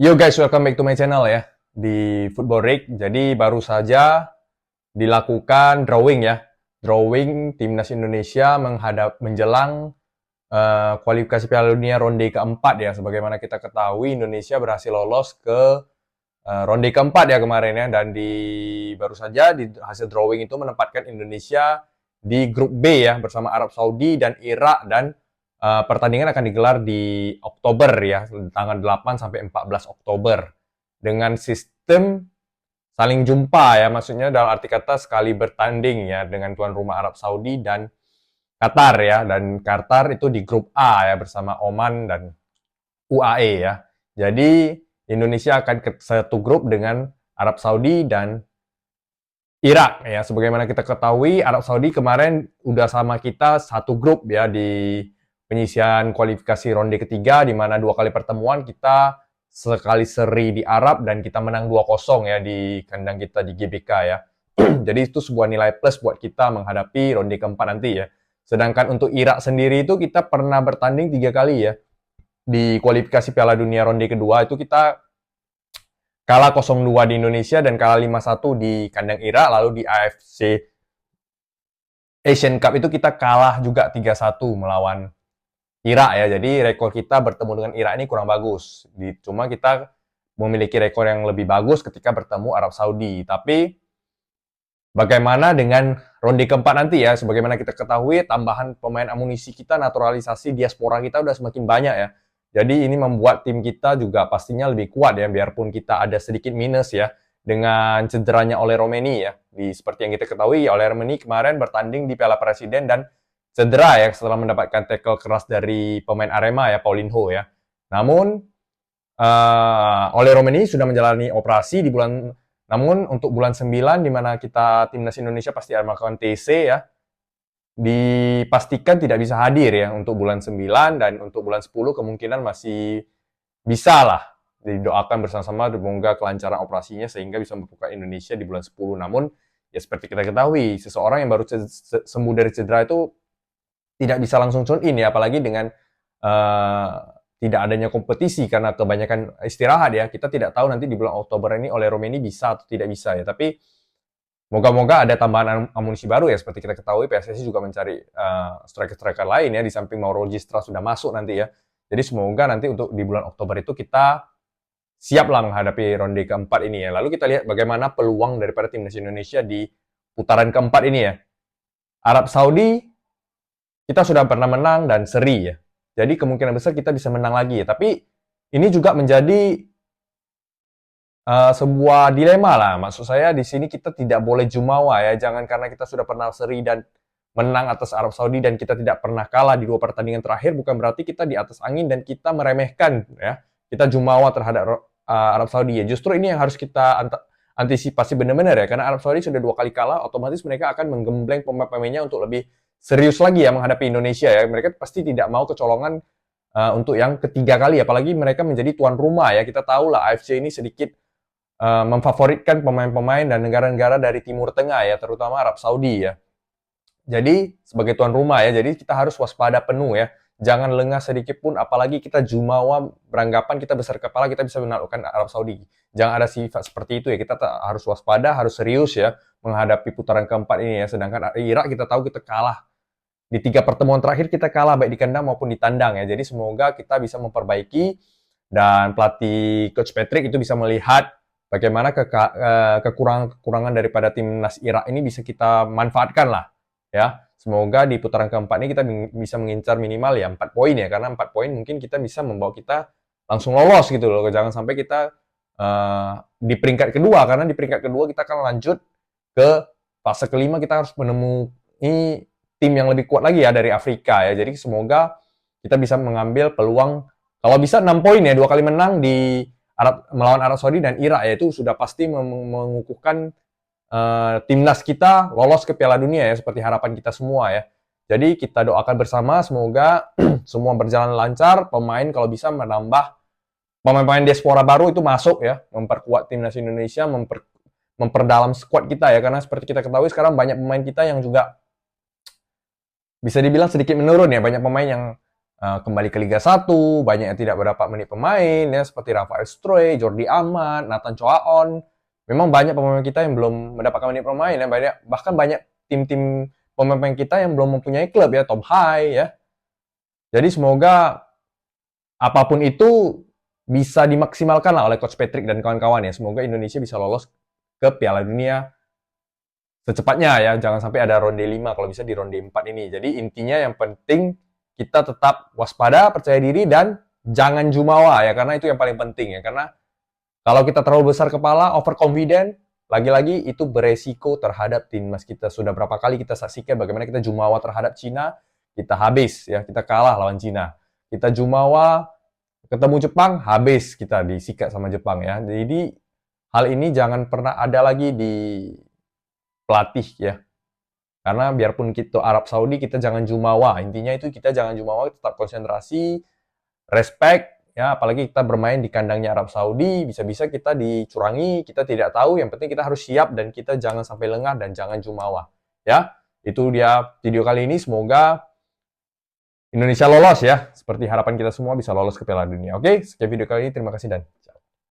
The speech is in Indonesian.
Yo guys, welcome back to my channel ya di Football Rig. Jadi baru saja dilakukan drawing ya, drawing timnas Indonesia menjelang kualifikasi Piala Dunia ronde keempat ya. Sebagaimana kita ketahui Indonesia berhasil lolos ke ronde keempat ya kemarin ya, dan baru saja di hasil drawing itu menempatkan Indonesia di grup B ya bersama Arab Saudi dan Irak, dan pertandingan akan digelar di Oktober ya, tanggal 8 sampai 14 Oktober dengan sistem saling jumpa ya, maksudnya dalam arti kata sekali bertanding ya, dengan tuan rumah Arab Saudi dan Qatar ya, dan Qatar itu di grup A ya bersama Oman dan UAE ya. Jadi Indonesia akan ke satu grup dengan Arab Saudi dan Irak ya. Sebagaimana kita ketahui, Arab Saudi kemarin udah sama kita satu grup ya di penyisian kualifikasi ronde ketiga, di mana 2 kali pertemuan kita sekali seri di Arab dan kita menang 2-0 ya di kandang kita di GBK ya. Jadi itu sebuah nilai plus buat kita menghadapi ronde keempat nanti ya. Sedangkan untuk Irak sendiri itu kita pernah bertanding 3 kali ya. Di kualifikasi Piala Dunia ronde kedua itu kita kalah 0-2 di Indonesia dan kalah 5-1 di kandang Irak. Lalu di AFC Asian Cup itu kita kalah juga 3-1 melawan Irak ya. Jadi rekor kita bertemu dengan Irak ini kurang bagus. Cuma kita memiliki rekor yang lebih bagus ketika bertemu Arab Saudi. Tapi bagaimana dengan ronde keempat nanti ya? Sebagaimana kita ketahui, tambahan pemain amunisi kita, naturalisasi diaspora kita udah semakin banyak ya. Jadi ini membuat tim kita juga pastinya lebih kuat ya, biarpun kita ada sedikit minus ya dengan cederanya oleh Romeni ya. Seperti yang kita ketahui, oleh Romeni kemarin bertanding di Piala Presiden dan cedera ya setelah mendapatkan tackle keras dari pemain Arema ya, Paulinho ya. Namun oleh Romeni sudah menjalani operasi di bulan, namun untuk bulan 9 di mana kita timnas Indonesia pasti akan melakukan TC ya, dipastikan tidak bisa hadir ya untuk bulan 9, dan untuk bulan 10 kemungkinan masih bisa lah. Didoakan bersama-sama semoga kelancaran operasinya sehingga bisa membuka Indonesia di bulan 10. Namun ya seperti kita ketahui, seseorang yang baru sembuh dari cedera itu tidak bisa langsung tune in ya, apalagi dengan tidak adanya kompetisi karena kebanyakan istirahat ya. Kita tidak tahu nanti di bulan Oktober ini oleh Romeni bisa atau tidak bisa ya. Tapi moga-moga ada tambahan amunisi baru ya. Seperti kita ketahui, PSSI juga mencari striker-striker lain ya, di samping Mauro Gistra sudah masuk nanti ya. Jadi semoga nanti untuk di bulan Oktober itu kita siaplah menghadapi ronde keempat ini ya. Lalu kita lihat bagaimana peluang daripada timnas Indonesia di putaran keempat ini ya. Arab Saudi kita sudah pernah menang dan seri ya. Jadi kemungkinan besar kita bisa menang lagi ya. Tapi ini juga menjadi sebuah dilema lah. Maksud saya di sini kita tidak boleh jumawa ya. Jangan karena kita sudah pernah seri dan menang atas Arab Saudi dan kita tidak pernah kalah di 2 pertandingan terakhir, bukan berarti kita di atas angin dan kita meremehkan ya. Kita jumawa terhadap Arab Saudi ya. Justru ini yang harus kita antisipasi benar-benar ya. Karena Arab Saudi sudah 2 kali kalah, otomatis mereka akan menggembleng pemain-pemainnya untuk lebih serius lagi ya menghadapi Indonesia ya. Mereka pasti tidak mau kecolongan untuk yang ketiga kali, apalagi mereka menjadi tuan rumah ya. Kita tahu lah AFC ini sedikit memfavoritkan pemain-pemain dan negara-negara dari Timur Tengah ya, terutama Arab Saudi ya. Jadi sebagai tuan rumah ya, jadi kita harus waspada penuh ya. Jangan lengah sedikit pun, apalagi kita jumawa beranggapan kita besar kepala kita bisa menaklukkan Arab Saudi. Jangan ada sifat seperti itu ya. Kita harus waspada, harus serius ya menghadapi putaran keempat ini ya. Sedangkan Irak kita tahu kita kalah di 3 pertemuan terakhir, kita kalah baik di kandang maupun di tandang ya. Jadi semoga kita bisa memperbaiki dan pelatih Coach Patrick itu bisa melihat bagaimana kekurangan daripada timnas Irak ini bisa kita manfaatkan lah ya. Semoga di putaran keempat ini kita bisa mengincar minimal ya 4 poin ya, karena 4 poin mungkin kita bisa membawa kita langsung lolos gitu loh. Jangan sampai kita di peringkat kedua, karena di peringkat kedua kita akan lanjut ke fase kelima, kita harus menemui tim yang lebih kuat lagi ya dari Afrika ya. Jadi semoga kita bisa mengambil peluang kalau bisa 6 poin ya, 2 kali menang di melawan Arab Saudi dan Irak ya, itu sudah pasti mengukuhkan timnas kita lolos ke Piala Dunia ya, seperti harapan kita semua ya. Jadi kita doakan bersama semoga semua berjalan lancar, pemain kalau bisa menambah pemain-pemain diaspora baru itu masuk ya, memperkuat timnas Indonesia, memperdalam skuad kita ya, karena seperti kita ketahui sekarang banyak pemain kita yang juga bisa dibilang sedikit menurun ya, banyak pemain yang kembali ke Liga 1, banyak yang tidak berdapat menit pemain, ya, seperti Rafael Struij, Jordi Amat, Nathan Choaon. Memang banyak pemain kita yang belum mendapatkan menit pemain, ya, bahkan banyak tim-tim pemain kita yang belum mempunyai klub, ya, Tom Hai, ya. Jadi semoga apapun itu bisa dimaksimalkan lah oleh Coach Patrick dan kawan-kawan, ya. Semoga Indonesia bisa lolos ke Piala Dunia secepatnya, ya. Jangan sampai ada ronde 5, kalau bisa di ronde 4 ini. Jadi intinya yang penting kita tetap waspada, percaya diri, dan jangan jumawa, ya, karena itu yang paling penting, ya. Karena kalau kita terlalu besar kepala, overconfident, lagi-lagi itu beresiko terhadap timnas kita. Sudah berapa kali kita saksikan bagaimana kita jumawa terhadap Cina, kita habis, ya, kita kalah lawan Cina. Kita jumawa ketemu Jepang, habis kita disikat sama Jepang, ya. Jadi hal ini jangan pernah ada lagi di pelatih, ya. Karena biarpun kita Arab Saudi, kita jangan jumawa. Intinya itu kita jangan jumawa, tetap konsentrasi, respect, ya. Apalagi kita bermain di kandangnya Arab Saudi, bisa-bisa kita dicurangi, kita tidak tahu. Yang penting kita harus siap dan kita jangan sampai lengah dan jangan jumawa, ya. Itu dia video kali ini. Semoga Indonesia lolos, ya. Seperti harapan kita semua bisa lolos ke Piala Dunia. Oke, sekian video kali ini. Terima kasih dan